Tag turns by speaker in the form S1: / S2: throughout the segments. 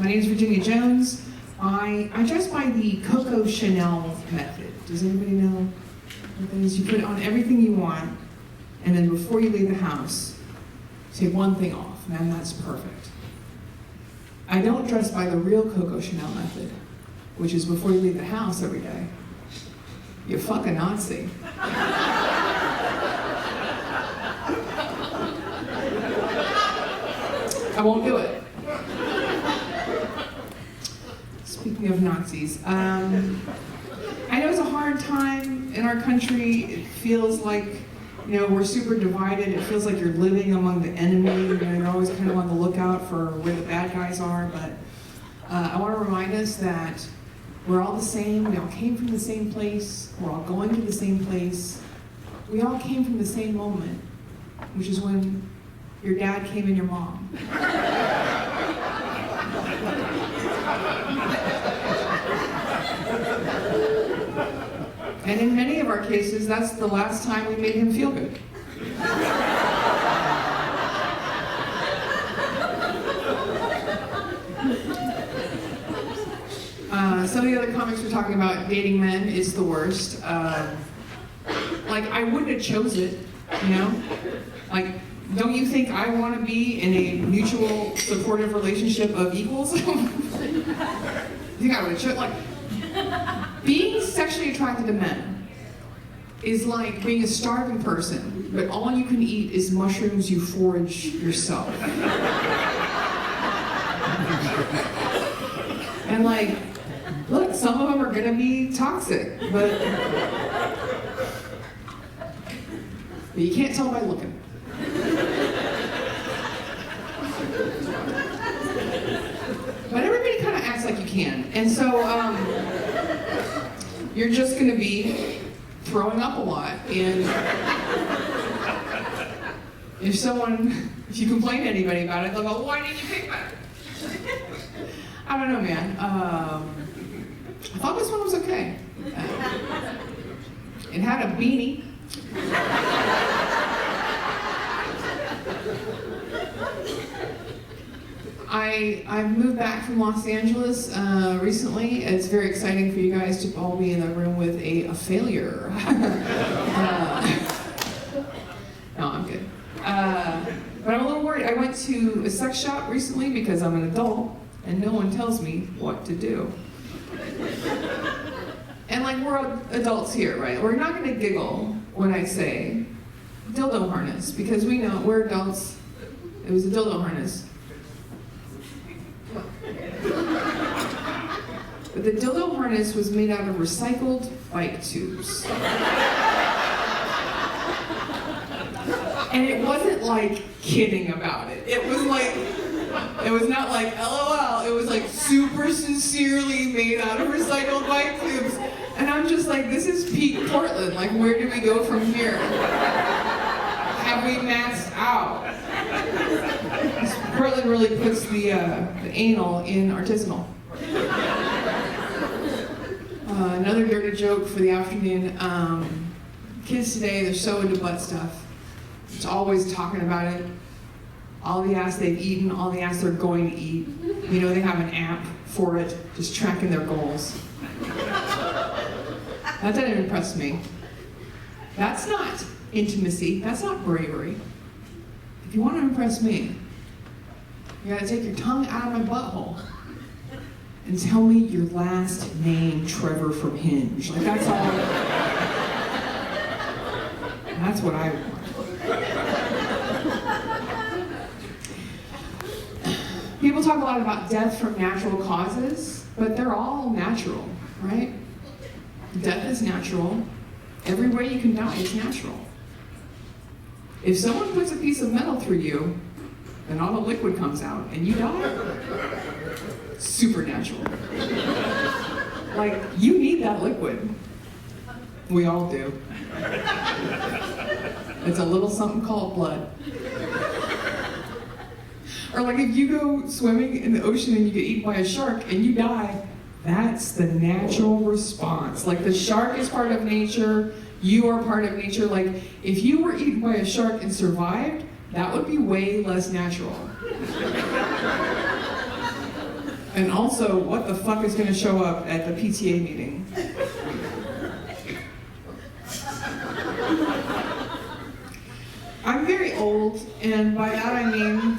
S1: My name is Virginia Jones. I dress by the Coco Chanel method. Does anybody know what that is? You put it on everything you want, and then before you leave the house, take one thing off, and then that's perfect. I don't dress by the real Coco Chanel method, which is before you leave the house every day. You fucking Nazi. I won't do it. Speaking of Nazis, I know it's a hard time in our country. It feels like, we're super divided. It feels like you're living among the enemy. You're always kind of on the lookout for where the bad guys are. But I want to remind us that we're all the same. We all came from the same place. We're all going to the same place. We all came from the same moment, which is when your dad came in your mom. And in many of our cases, that's the last time we made him feel good. Some of the other comics were talking about dating men is the worst. I wouldn't have chose it, don't you think I want to be in a mutual supportive relationship of equals? You think I would have chose, being sexually attracted to men is like being a starving person, but all you can eat is mushrooms you forage yourself. And look, some of them are gonna be toxic, but you can't tell by looking. But everybody kind of acts like you can. And so you're just going to be throwing up a lot. And if you complain to anybody about it, they'll go, why didn't you pick that? I don't know, man. I thought this one was okay. It had a beanie. I've moved back from Los Angeles recently. It's very exciting for you guys to all be in the room with a failure. No, I'm good. But I'm a little worried. I went to a sex shop recently because I'm an adult and no one tells me what to do. And we're adults here, right? We're not gonna giggle when I say dildo harness because we know we're adults. It was a dildo harness. But the dildo harness was made out of recycled bike tubes. And it wasn't kidding about it. It was not LOL. It was super sincerely made out of recycled bike tubes. And I'm just this is peak Portland. Where do we go from here? Have we maxed out? Portland really puts the anal in artisanal. Another dirty joke for the afternoon. Kids today, they're so into butt stuff. It's always talking about it. All the ass they've eaten, all the ass they're going to eat. They have an app for it, just tracking their goals. That didn't impress me. That's not intimacy. That's not bravery. If you want to impress me, you gotta take your tongue out of my butthole and tell me your last name, Trevor from Hinge. That's all. That's what I want. People talk a lot about death from natural causes, but they're all natural, right? Death is natural. Every way you can die is natural. If someone puts a piece of metal through you, and all the liquid comes out, and you die, supernatural. You need that liquid. We all do. It's a little something called blood. Or if you go swimming in the ocean and you get eaten by a shark and you die, that's the natural response. The shark is part of nature, you are part of nature. If you were eaten by a shark and survived, that would be way less natural. And also, what the fuck is gonna show up at the PTA meeting? I'm very old, and by that I mean,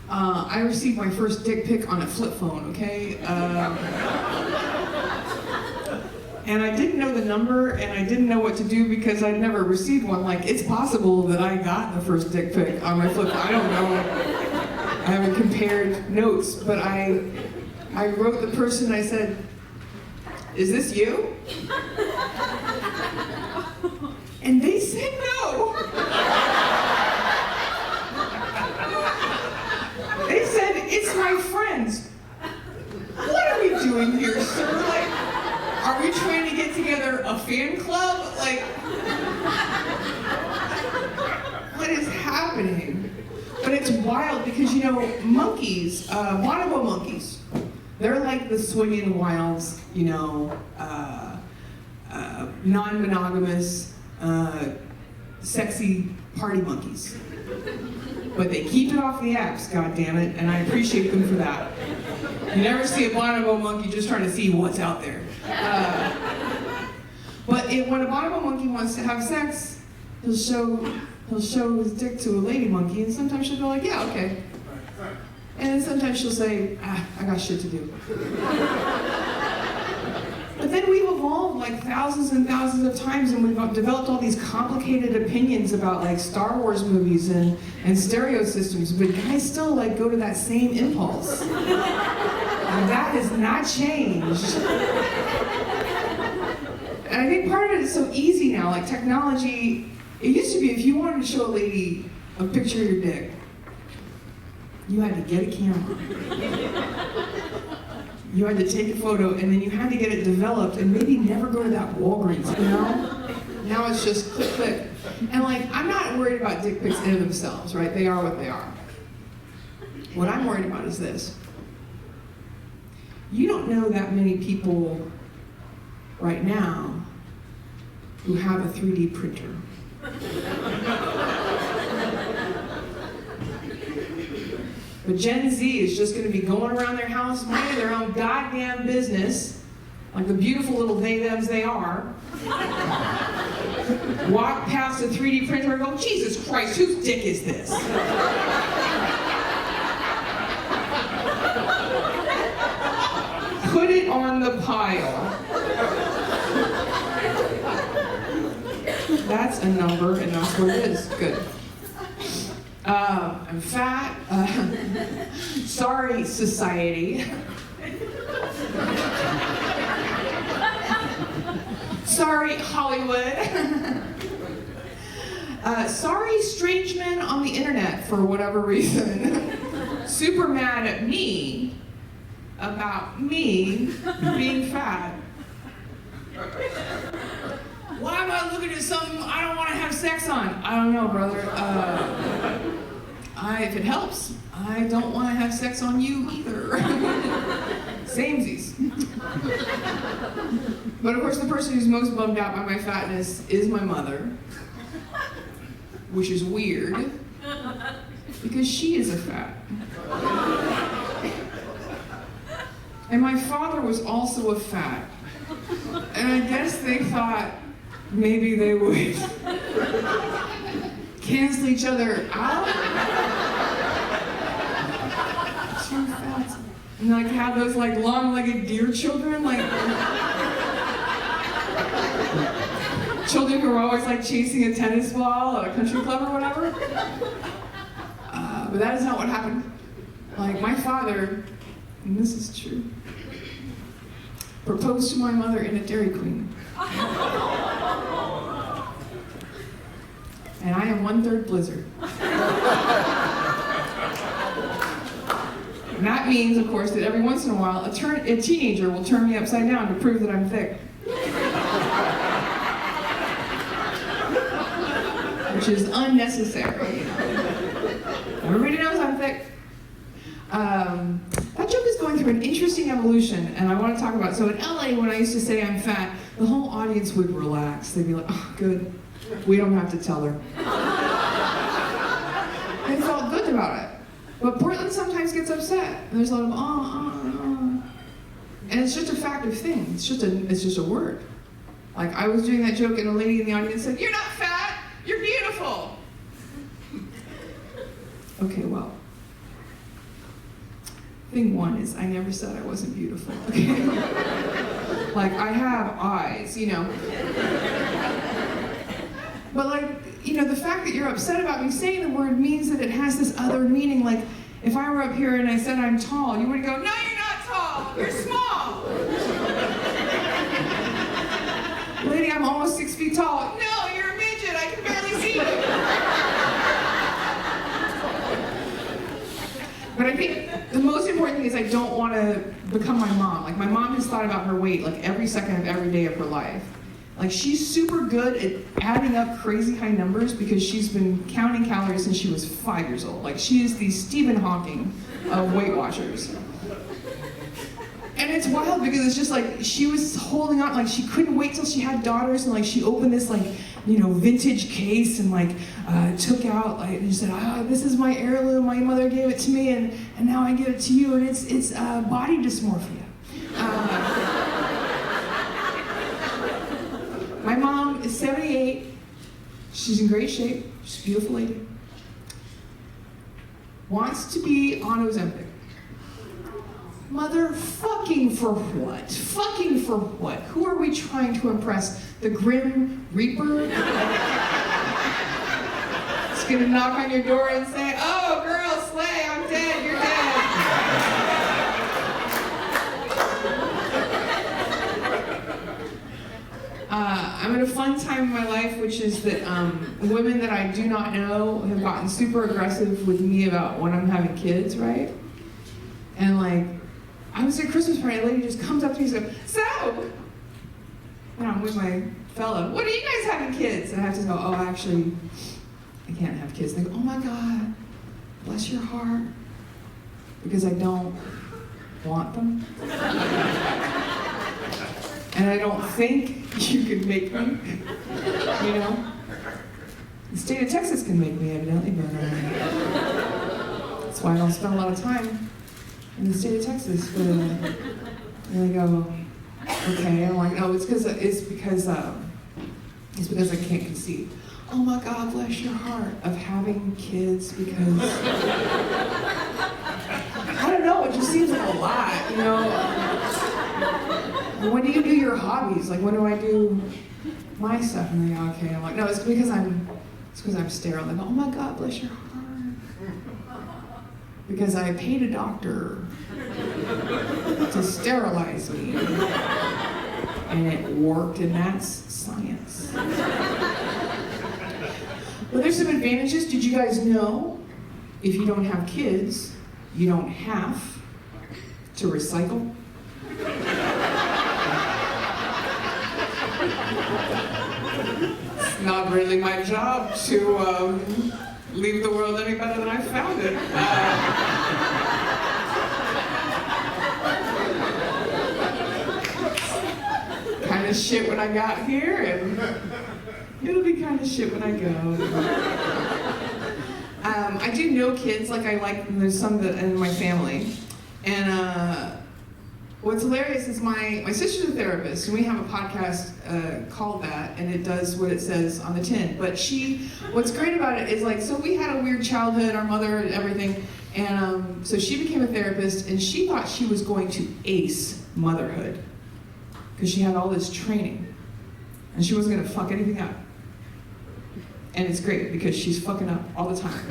S1: I received my first dick pic on a flip phone, okay? And I didn't know the number, and I didn't know what to do because I'd never received one. Like, it's possible that I got the first dick pic on my flip phone. I don't know. I haven't compared notes, but I wrote the person, I said, "Is this you?" And they said no. They said, "It's my friends." What are we doing here, sir? Like, are we trying to get together a fan club? Like, what is happening? But it's wild because, you know, monkeys, Bonobo monkeys, they're like the swinging wilds, you know, non-monogamous, sexy party monkeys. But they keep it off the apps, goddammit, and I appreciate them for that. You never see a bonobo monkey just trying to see what's out there. But when a bonobo monkey wants to have sex, he'll show his dick to a lady monkey, and sometimes she'll go like, "Yeah, okay." And then sometimes she'll say, "I got shit to do." But then we've evolved like thousands and thousands of times, and we've developed all these complicated opinions about like Star Wars movies and stereo systems, but guys still like go to that same impulse. And that has not changed. And I think part of it is so easy now, like technology. It used to be if you wanted to show a lady a picture of your dick, you had to get a camera. You had to take a photo, and then you had to get it developed, and maybe never go to that Walgreens, you know? Now it's just click, click. And like, I'm not worried about dick pics in themselves, right? They are what they are. What I'm worried about is this. You don't know that many people right now who have a 3D printer. But Gen Z is just going to be going around their house, minding their own goddamn business, like the beautiful little they-thems they are. Walk past a 3D printer and go, "Jesus Christ, whose dick is this?" Put it on the pile. That's a number, and that's what it is. Good. I'm fat. Sorry, society. Sorry, Hollywood. Sorry, strange men on the internet, for whatever reason. Super mad at me about me being fat. Why am I looking at something I don't want to have sex on? I don't know, brother. If it helps, I don't want to have sex on you either. Samesies. But of course, the person who's most bummed out by my fatness is my mother, which is weird, because she is a fat. And my father was also a fat. And I guess they thought maybe they would cancel each other out. Two fats. And like have those like long-legged deer children, like children who are always like chasing a tennis ball at a country club or whatever. But that is not what happened. Like my father, and this is true, proposed to my mother in a Dairy Queen. And I am 1/3 Blizzard. And that means, of course, that every once in a while, a teenager will turn me upside down to prove that I'm thick. Which is unnecessary, you know. Everybody knows I'm thick. That joke is going through an interesting evolution, and I want to talk about it. So in LA, when I used to say I'm fat, the whole audience would relax. They'd be like, "Oh, good. We don't have to tell her." They felt good about it. But Portland sometimes gets upset. And there's a lot of, And it's just a fact of things. It's just a word. Like, I was doing that joke and a lady in the audience said, "You're not fat, you're beautiful." Okay, well. Thing one is, I never said I wasn't beautiful, okay? Like, I have eyes, you know. But like, you know, the fact that you're upset about me saying the word means that it has this other meaning. Like, if I were up here and I said I'm tall, you would go, "No, you're not tall, you're small." Lady, I'm almost 6 feet tall. "No, you're a midget, I can barely see you." But I think the most important thing is I don't want to become my mom. Like, my mom has thought about her weight like every second of every day of her life. Like, she's super good at adding up crazy high numbers because she's been counting calories since she was 5 years old. Like, she is the Stephen Hawking of Weight Watchers. And it's wild because it's just like, she was holding on, like she couldn't wait till she had daughters, and like she opened this like, you know, vintage case and like took out, like, and she said, "This is my heirloom, my mother gave it to me, and now I give it to you, and it's body dysmorphia." My mom is 78, she's in great shape, she's a beautiful lady. Wants to be on Ozempic. Motherfucking for what? Fucking for what? Who are we trying to impress? The Grim Reaper? It's gonna knock on your door and say, "Oh, girl, slay, I'm dead, you're dead." I'm in a fun time in my life, which is that women that I do not know have gotten super aggressive with me about when I'm having kids, right? And like, I was at a Christmas party, a lady just comes up to me and goes, "So," and I'm with my fellow, "When are you guys having kids?" And I have to go, "Oh, actually, I can't have kids." And they go, "Oh my God, bless your heart, because I don't want them. And I don't think you can make me, you know? The state of Texas can make me, evidently, but that's why I don't spend a lot of time in the state of Texas." But, and they go, "Okay." I'm like, "No, it's because I can't conceive." "Oh my God, bless your heart, of having kids because," I don't know, it just seems like a lot, you know? "When do you do your hobbies? Like, when do I do my stuff?" And they go, "Okay." I'm like, "No, it's because I'm sterile." They go, "Oh my God, bless your heart, because I paid a doctor to sterilize me, and it worked, and that's science." Well, there's some advantages. Did you guys know if you don't have kids, you don't have to recycle? It's not really my job to leave the world any better than I found it. Kind of shit when I got here, and it'll be kind of shit when I go. I do know kids, like there's some that in my family, and what's hilarious is my sister's a therapist, and we have a podcast called that, and it does what it says on the tin. But what's great about it is like, so we had a weird childhood, our mother and everything, and so she became a therapist, and she thought she was going to ace motherhood because she had all this training, and she wasn't going to fuck anything up. And it's great because she's fucking up all the time.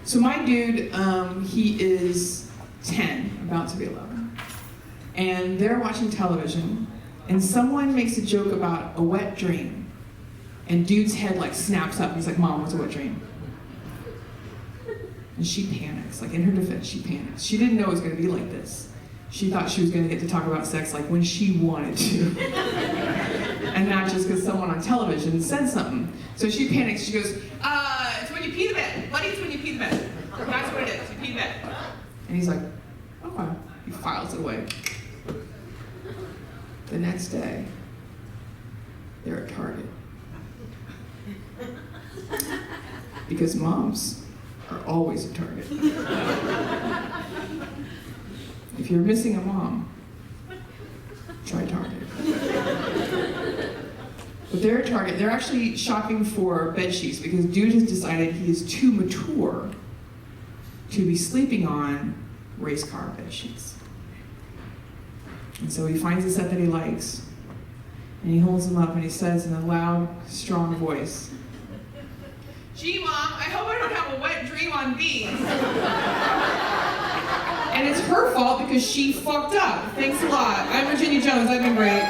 S1: So my dude, he is 10, about to be 11. And they're watching television, and someone makes a joke about a wet dream. And dude's head like snaps up, he's like, "Mom, what's a wet dream?" And she panics, like in her defense, she panics. She didn't know it was gonna be like this. She thought she was gonna get to talk about sex like when she wanted to. And not just because someone on television said something. So she panics, she goes, "It's when you pee the bed. Buddy, it's when you pee the bed. That's what it is, you pee the bed." And he's like, "Okay." He files it away. The next day, they're at Target. because moms are always a target. If you're missing a mom, try Target. But they're a Target. They're actually shopping for bed sheets because dude has decided he is too mature to be sleeping on race car bed sheets. And so he finds a set that he likes, and he holds them up and he says in a loud, strong voice, "Gee, Mom, I hope I don't have a wet dream on these." And it's her fault because she fucked up. Thanks a lot. I'm Virginia Jones. I've been great.